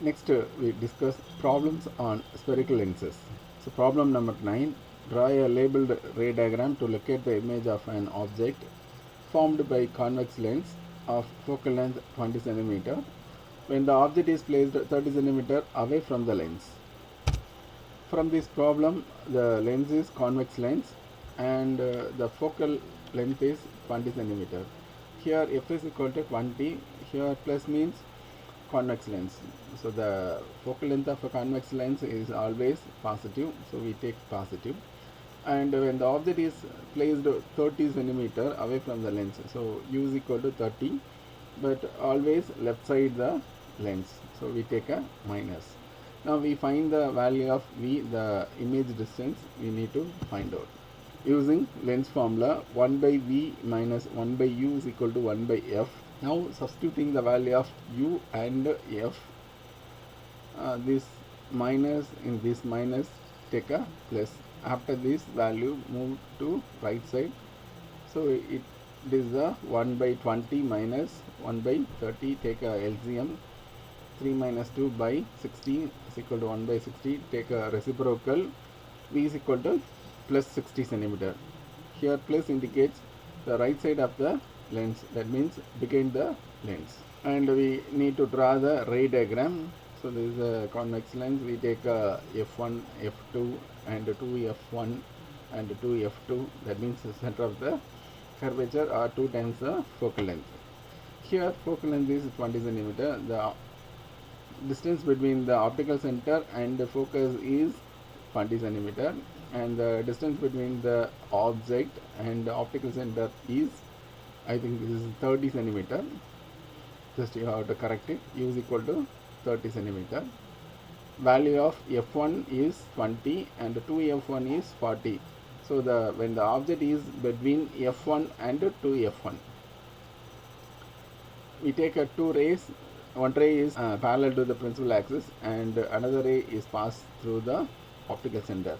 Next, we discuss problems on spherical lenses. So, problem number 9, draw a labeled ray diagram to locate the image of an object formed by convex lens of focal length 20 cm when the object is placed 30 cm away from the lens. From this problem, the lens is convex lens and the focal length is 20 cm. Here f is equal to 20, here plus means convex lens. So the focal length of a convex lens is always positive, so we take positive. And when the object is placed 30 centimeter away from the lens, so u is equal to 30, but always left side the lens, so we take a minus. Now we find the value of v, the image distance we need to find out. Using lens formula, 1 by v minus 1 by u is equal to 1 by f. Now substituting the value of u and f, this minus in this minus take a plus. After this value move to right side, so it is the 1 by 20 minus 1 by 30, take a LCM. 3 minus 2 by 60 is equal to 1 by 60, take a reciprocal, v is equal to plus 60 centimeter. Here plus indicates the right side of the lens, that means behind the lens. And we need to draw the ray diagram. So this is a convex lens, we take a f1, f2 and 2f1 and 2f2, that means the center of the curvature are 2 times the focal length. Here focal length is 20 centimeter. The distance between the optical center and the focus is 20 centimeter, and the distance between the object and the optical center is, I think this is 30 centimeter. Just you have to correct it. U is equal to 30 centimeter. Value of f1 is 20 and 2f1 is 40. So when the object is between f1 and 2f1, we take two rays. One ray is parallel to the principal axis and another ray is passed through the optical center.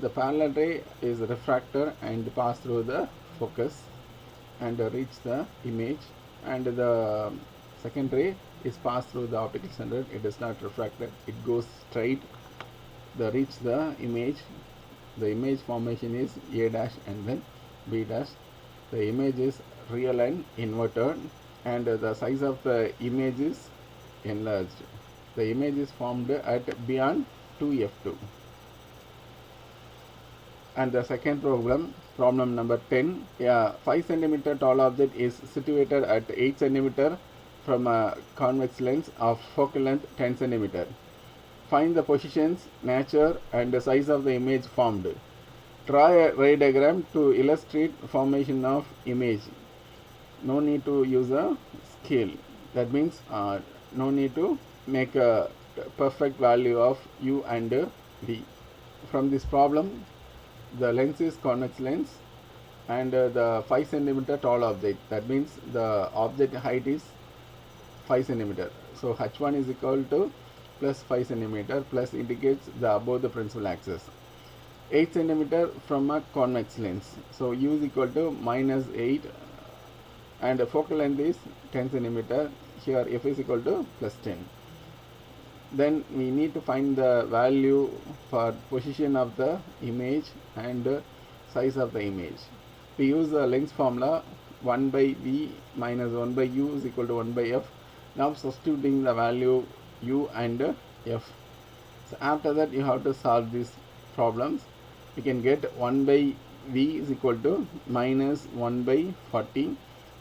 The parallel ray is a refractor and pass through the focus and reach the image, and the second ray is passed through the optical center. It is not refracted, it goes straight, the reach the image. The image formation is A dash and then B dash. The image is real and inverted, and the size of the image is enlarged. The image is formed at beyond 2f2. And the second problem, problem number 10, a 5 cm tall object is situated at 8 cm from a convex lens of focal length 10 cm. Find the positions, nature and the size of the image formed. Draw a ray diagram to illustrate formation of image. No need to use a scale, that means no need to make a perfect value of u and v. From this problem, the lens is convex lens and the 5 cm tall object, that means the object height is 5 cm. So h1 is equal to plus 5 cm, plus indicates the above the principal axis. 8 cm from a convex lens, so u is equal to minus 8 and the focal length is 10 cm. Here f is equal to plus 10. Then we need to find the value for position of the image and size of the image. We use the lens formula, 1 by v minus 1 by u is equal to 1 by f. Now substituting the value u and f. So after that you have to solve these problems. You can get 1 by v is equal to minus 1 by 40.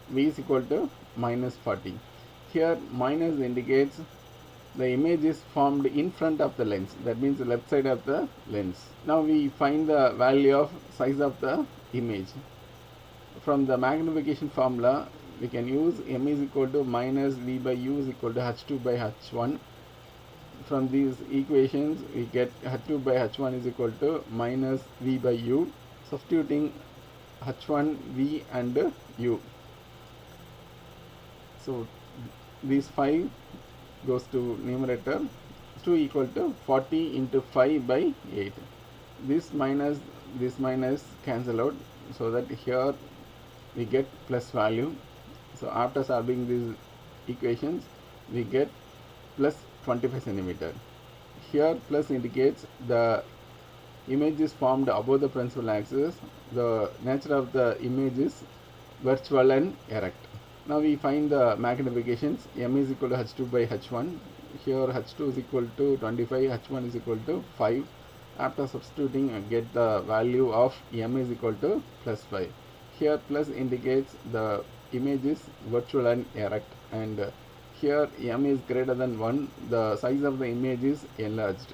V is equal to minus 40. Here minus indicates the image is formed in front of the lens, that means the left side of the lens. Now we find the value of size of the image. From the magnification formula, we can use m is equal to minus v by u is equal to h2 by h1. From these equations we get h2 by h1 is equal to minus v by u. Substituting h1, v and u. So these 5 goes to numerator, 2 equal to 40 into 5 by 8. This minus cancel out, so that here we get plus value. So after solving these equations we get plus 25 centimeter. Here plus indicates the image is formed above the principal axis. The nature of the image is virtual and erect. Now we find the magnifications. M is equal to h2 by h1. Here h2 is equal to 25, h1 is equal to 5. After substituting, get the value of M is equal to plus 5. Here plus indicates the image is virtual and erect, and here M is greater than 1, the size of the image is enlarged.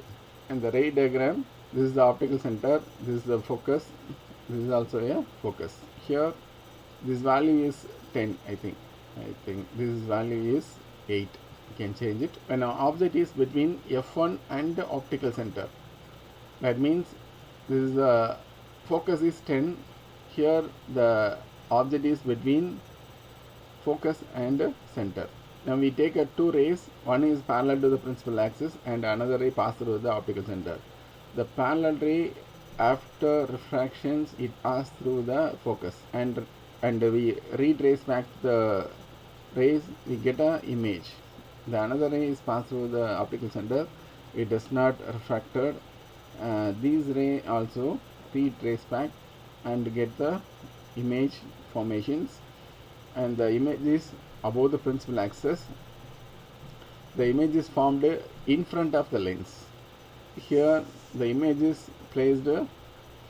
And the ray diagram, this is the optical center, this is the focus, this is also a focus. Here this value is 10, I think this value is 8. You can change it. When an object is between F1 and the optical center, that means this is the focus is 10. Here the object is between focus and center. Now we take two rays, one is parallel to the principal axis and another ray passes through the optical center. The parallel ray, after refractions, it passes through the focus, and we retrace back the rays, we get an image. The another ray is passed through the optical center, it does not refracted. These rays also retrace back and get the image formations, and the image is above the principal axis. The image is formed in front of the lens. Here the image is placed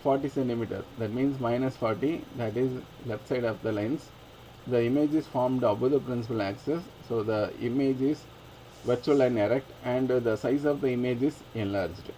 40 centimeter, that means minus 40, that is left side of the lens. The image is formed above the principal axis, so the image is virtual and erect, and the size of the image is enlarged.